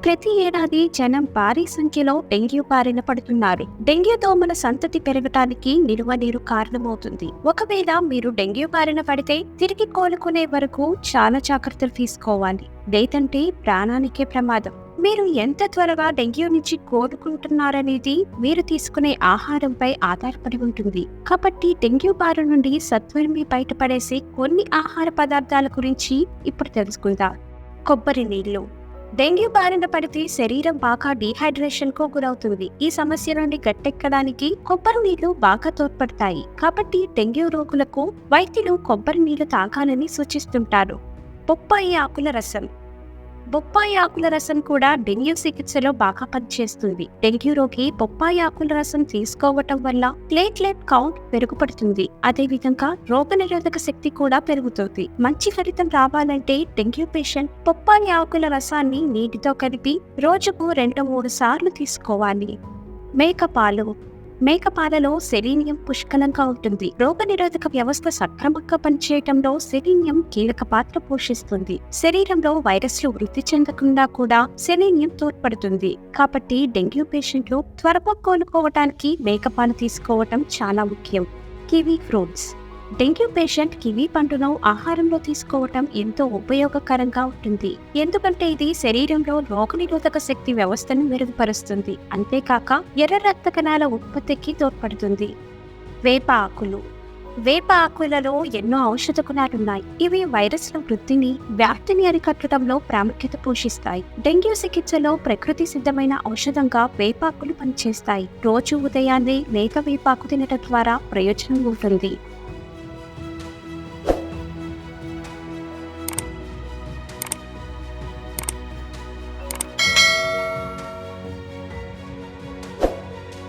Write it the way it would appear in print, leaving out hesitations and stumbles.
ప్రతి ఏడాది జనం భారీ సంఖ్యలో డెంగ్యూ బారిన పడుతున్నారు. డెంగ్యూ దోమల సంతతి పెరగటానికి నిల్వ నీరు కారణమవుతుంది. ఒకవేళ మీరు డెంగ్యూ బారిన పడితే తిరిగి కోలుకునే వరకు చాలా జాగ్రత్తలు తీసుకోవాలి, లేదంటే ప్రాణానికే ప్రమాదం. మీరు ఎంత త్వరగా డెంగ్యూ నుంచి కోలుకుంటున్నారనేది మీరు తీసుకునే ఆహారంపై ఆధారపడి ఉంటుంది. కాబట్టి డెంగ్యూ బారి నుండి సత్వరమే బయటపడేసే కొన్ని ఆహార పదార్థాల గురించి ఇప్పుడు తెలుసుకుందాం. కొబ్బరి నీళ్లు. డెంగ్యూ బారిన పడితే శరీరం బాగా డీహైడ్రేషన్ కు గురవుతుంది. ఈ సమస్య నుండి గట్టెక్కడానికి కొబ్బరి నీళ్లు బాగా తోడ్పడతాయి. కాబట్టి డెంగ్యూ రోగులకు వైద్యులు కొబ్బరి నీళ్లు తాగాలని సూచిస్తుంటారు. బొప్పాయి ఆకుల రసం. బొప్పాయి ఆకుల రసం కూడా డెంగ్యూ చికిత్సలో బాగా పనిచేస్తుంది. డెంగ్యూ రోగి బొప్పాయి ఆకుల రసం తీసుకోవటం వల్ల ప్లేట్లెట్ కౌంట్ పెరుగుపడుతుంది. అదేవిధంగా రోగనిరోధక శక్తి కూడా పెరుగుతుంది. మంచి ఫలితం రావాలంటే డెంగ్యూ పేషెంట్ బొప్పాయి ఆకుల రసాన్ని నీటితో కలిపి రోజుకు 2-3 సార్లు తీసుకోవాలి. మేకపాలు. మేకపాలలో సెలీనియం పుష్కలంగా ఉంటుంది. రోగనిరోధక వ్యవస్థ సక్రమంగా పనిచేయటంలో సెలీనియం కీలక పాత్ర పోషిస్తుంది. శరీరంలో వైరస్లు వృద్ధి చెందకుండా కూడా సెలీనియం తోడ్పడుతుంది. కాబట్టి డెంగ్యూ పేషెంట్లు త్వరగా కోలుకోవటానికి మేకపాలు తీసుకోవటం చాలా ముఖ్యం. Kiwi fruits. Dengue patient kiwi పండును ఆహారంలో తీసుకోవటం ఎంతో ఉపయోగకరంగా ఉంటుంది. ఎందుకంటే ఇది శరీరంలో రోగనిరోధక శక్తి వ్యవస్థను మెరుగుపరుస్తుంది. అంతేకాక ఎర్ర రక్త కణాల ఉత్పత్తికి తోడ్పడుతుంది. వేప ఆకులు. వేప ఆకులలో ఎన్నో ఔషధ గుణాలున్నాయి. ఇవి వైరస్ల వృద్ధిని, వ్యాప్తిని అరికట్టడంలో ప్రాముఖ్యత పోషిస్తాయి. డెంగ్యూ చికిత్సలో ప్రకృతి సిద్ధమైన ఔషధంగా వేపాకులు పనిచేస్తాయి. రోజు ఉదయాన్నే లేత వేపాకు తినడం ద్వారా ప్రయోజనం ఉంటుంది.